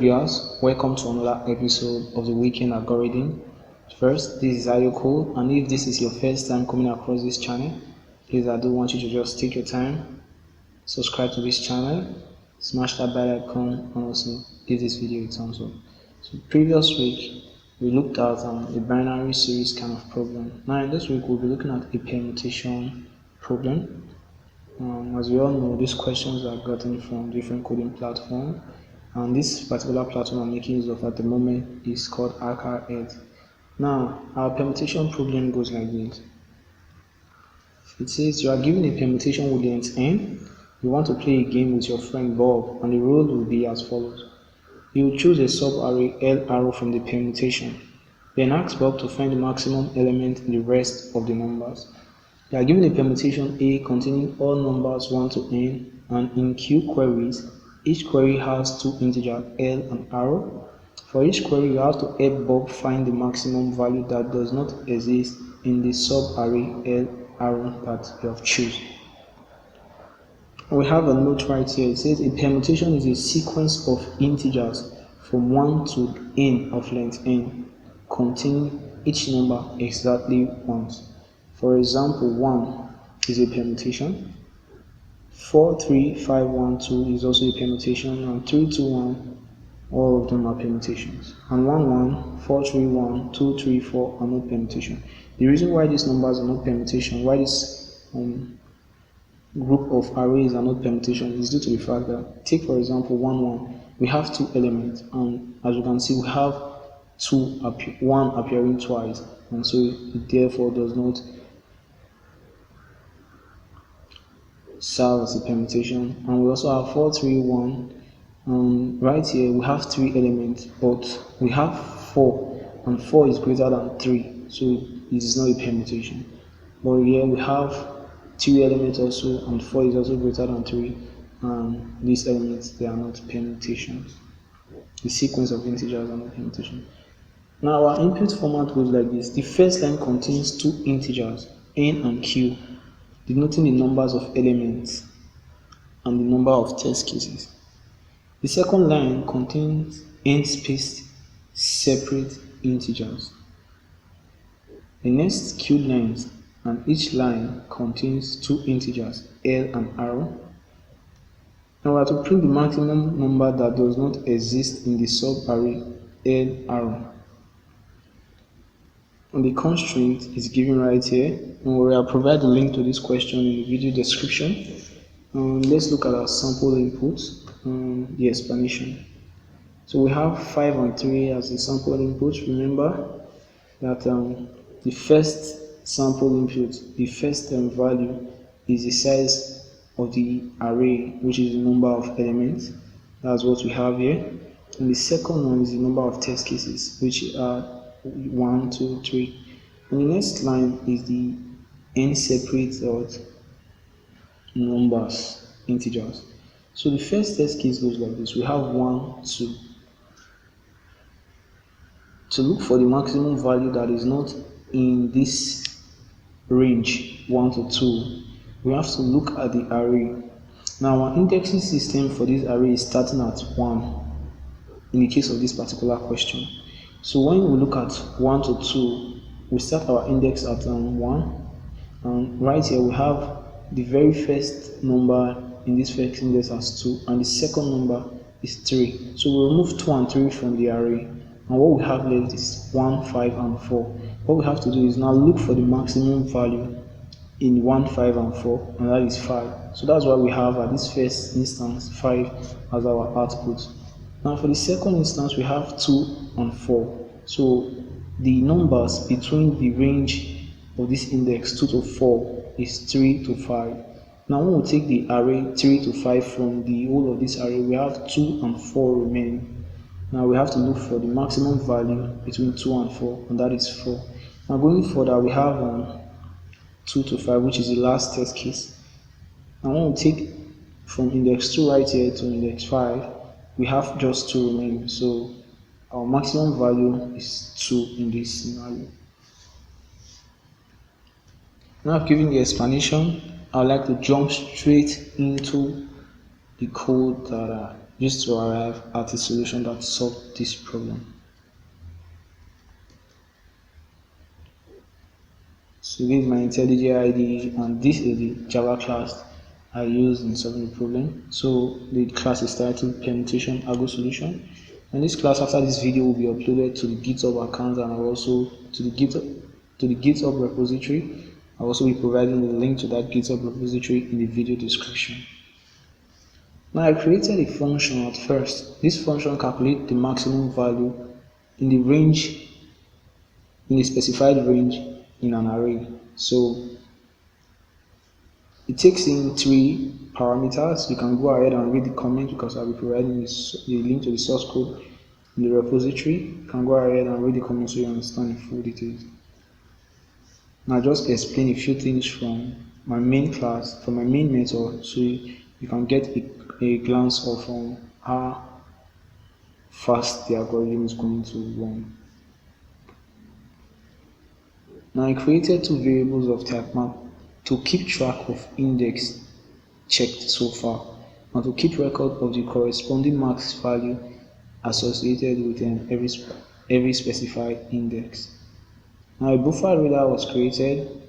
viewers, welcome to another episode of the Weekend Algorithm. First, this is Ayo Code, and if this is your first time coming across this channel, please I do want you to just take your time, subscribe to this channel, smash that bell icon, and also give this video a thumbs up. So previous week we looked at a binary series kind of problem. Now in this week we'll be looking at a permutation problem. As we all know, these questions are gotten from different coding platforms, and this particular platform I'm making use of at the moment is called HackerEarth. Now, our permutation problem goes like this. It says you are given a permutation with length n. You want to play a game with your friend Bob, and the rule will be as follows. You will choose a sub-array L arrow from the permutation. Then ask Bob to find the maximum element in the rest of the numbers. You are given a permutation A containing all numbers 1 to n, and in Q queries, each query has two integers L and arrow. For each query, you have to help Bob find the maximum value that does not exist in the sub-array L arrow that you have chosen. We have a note right here. It says a permutation is a sequence of integers from 1 to n of length n, containing each number exactly once. For example, 1 is a permutation, 4, 3, 5, 1, 2 is also a permutation, and 3, 2, 1, all of them are permutations. And 1, 1, 4, 3, 1, 2, 3, 4 are not permutation. The reason why these numbers are not permutation, why this group of arrays are not permutation, is due to the fact that, take for example 1, 1, we have two elements, and as you can see, we have one appearing twice, and so it therefore does not serve as a permutation. And we also have 4, 3, 1. Right here we have three elements, but we have 4, and 4 is greater than 3, so it is not a permutation. But here we have 3 elements also, and 4 is also greater than 3, and these elements, they are not permutations. The sequence of integers are not permutation. Now our input format goes like this. The first line contains two integers n and q, denoting the numbers of elements and the number of test cases. The second line contains n-spaced separate integers. The next q lines, and each line contains two integers L and arrow. Now we are to print the maximum number that does not exist in the sub-array L arrow. And the constraint is given right here, and we will provide the link to this question in the video description. Let's look at our sample inputs and the explanation. So we have 5 and 3 as the sample inputs. Remember that the first sample input, the first value, is the size of the array, which is the number of elements. That's what we have here. And the second one is the number of test cases, which are 1, 2, 3. And the next line is the n separate numbers, integers. So the first test case goes like this. We have 1, 2. To look for the maximum value that is not in this range 1 to 2, we have to look at the array. Now our indexing system for this array is starting at 1 in the case of this particular question. So when we look at 1 to 2, we start our index at 1, and right here we have the very first number in this first index as 2, and the second number is 3. So we remove 2 and 3 from the array, and what we have left is 1, 5, and 4. What we have to do is now look for the maximum value in 1, 5, and 4, and that is 5. So that's why we have at this first instance 5 as our output. Now for the second instance, we have 2 and 4. So the numbers between the range of this index 2 to 4 is 3 to 5. Now when we take the array 3 to 5 from the whole of this array, we have 2 and 4 remaining. Now we have to look for the maximum value between 2 and 4, and that is 4. Now going further, we have 2 to 5, which is the last test case. And when we take from index 2 right here to index 5, we have just 2 remaining. So our maximum value is 2 in this scenario. Now I've given the explanation. I would like to jump straight into the code that just to arrive at a solution that solved this problem. So this is my IntelliJ IDE, and this is the Java class I used in solving the problem. So the class is titled Permutation Algo Solution. And this class, after this video, will be uploaded to the GitHub account and also to the GitHub repository. I'll also be providing the link to that GitHub repository in the video description. Now I created a function at first. This function calculates the maximum value in the range, in a specified range in an array. So it takes in 3 parameters. You can go ahead and read the comment because I'll be providing the link to the source code in the repository. You can go ahead and read the comment so you understand the full details. Now just explain a few things from my main class, from my main method, so you can get a glance of how fast the algorithm is going to run. Now I created 2 variables of type map to keep track of index checked so far and to keep record of the corresponding max value associated with every specified index. Now a buffer reader was created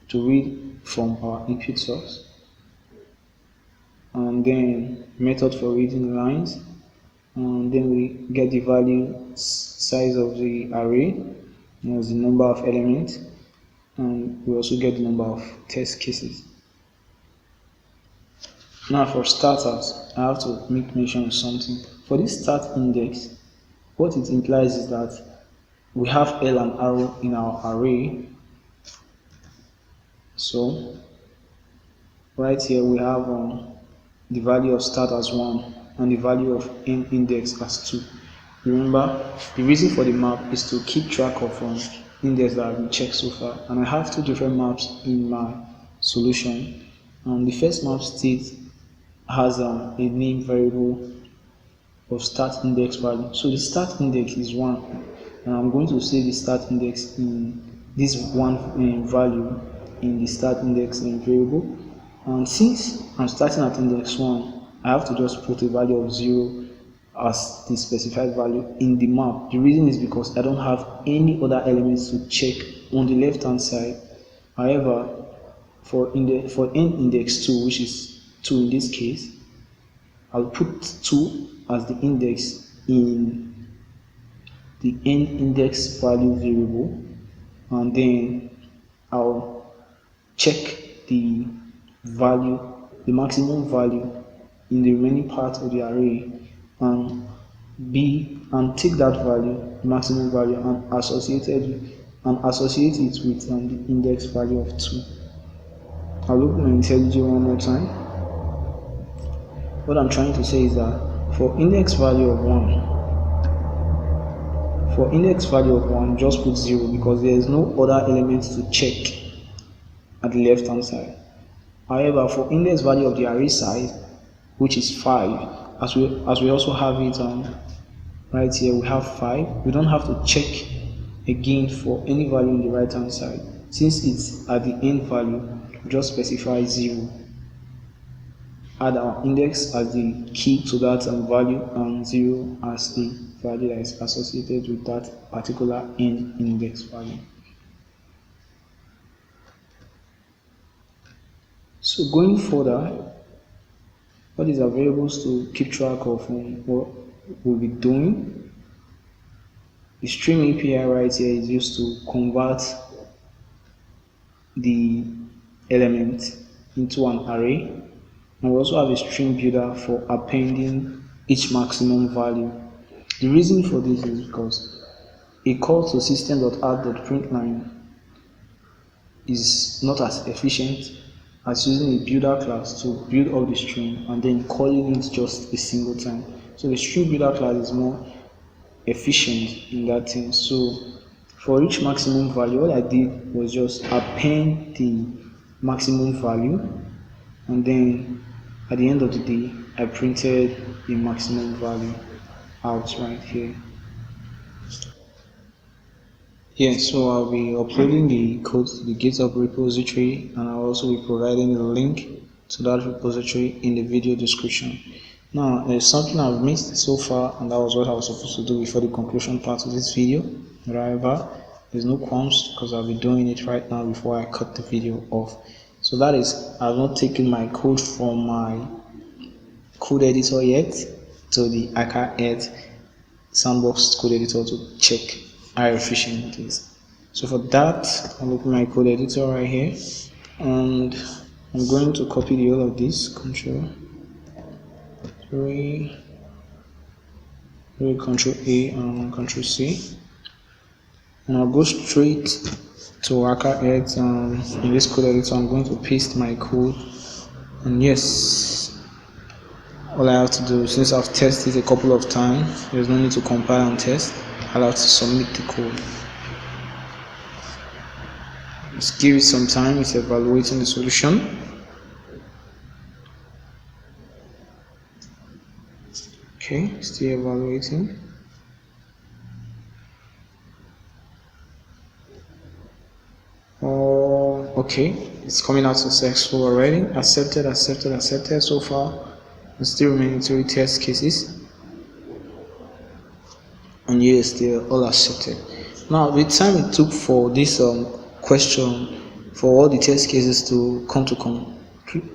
to read from our input source, and then method for reading lines, and then we get the value size of the array, as the number of elements, and we also get the number of test cases. Now for starters, I have to make mention of something. For this start index, what it implies is that we have L and R in our array. So right here we have the value of start as 1 and the value of end index as 2. Remember, the reason for the map is to keep track of index that have been checked so far, and I have 2 different maps in my solution. The first map state has a name variable of start index value. So the start index is 1, and I'm going to save the start index in this 1 value in the start index variable. And since I'm starting at index 1, I have to just put a value of 0 as the specified value in the map. The reason is because I don't have any other elements to check on the left hand side. However, for end index 2, which is 2 in this case, I'll put 2 as the index in the end index value variable, and then I'll check the value, the maximum value in the remaining part of the array, and take that value, the maximum value, and associate it with the index value of 2. I'll look at my IntelliJ one more time. What I'm trying to say is that for index value of 1, just put 0 because there is no other elements to check at the left hand side. However, for index value of the array size, which is 5, as we also have it right here, we have 5. We don't have to check again for any value on the right hand side. Since it's at the end value, we just specify 0. Add our index as the key to that value, and 0 as the value that is associated with that particular end index value. So going further, what is our variables to keep track of what we'll be doing? The stream API right here is used to convert the element into an array, and we also have a string builder for appending each maximum value. The reason for this is because a call to system.out.println is not as efficient as using a builder class to build up the string and then calling it just a single time. So the string builder class is more efficient in that sense. So for each maximum value, what I did was just append the maximum value, and then at the end of the day I printed the maximum value out right here. So I'll be uploading the code to the GitHub repository, and I'll also be providing the link to that repository in the video description. Now there's something I've missed so far, and that was what I was supposed to do before the conclusion part of this video. However, there's no qualms because I'll be doing it right now before I cut the video off. So that is, I've not taken my code from my code editor yet to the HackerEarth sandbox code editor to check how efficient it is. So for that, I'll open my code editor right here, and I'm going to copy the whole of this, Control A and Control C, and I'll go straight to HackerEarth. In this code editor, I'm going to paste my code, and yes, all I have to do, since I've tested it a couple of times, there's no need to compile and test. I'll have to submit the code. Just give it some time, it's evaluating the solution. Okay, still evaluating. Oh, okay, it's coming out successful already. Accepted. So far, there's still remaining 3 test cases, and yes, they're all accepted. Now, the time it took for this question, for all the test cases to come to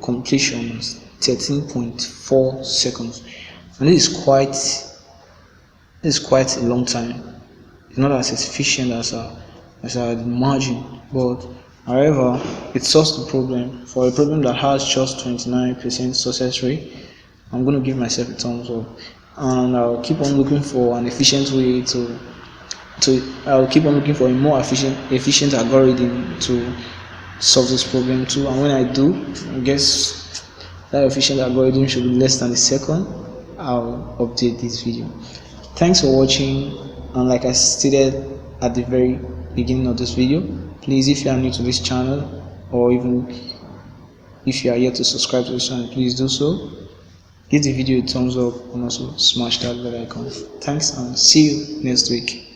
completion, is 13.4 seconds, and this is quite a long time. It's not as efficient as I imagine, but however, it solves the problem. For a problem that has just 29% success rate, I'm going to give myself a thumbs up, and I'll keep on looking for an efficient way I'll keep on looking for a more efficient algorithm to solve this problem too. And when I do, I guess that efficient algorithm should be less than a second, I'll update this video. Thanks for watching, and like I stated at the very beginning of this video, please, if you are new to this channel, or even if you are yet to subscribe to this channel, please do so. Give the video a thumbs up and also smash that bell icon. Thanks, and see you next week.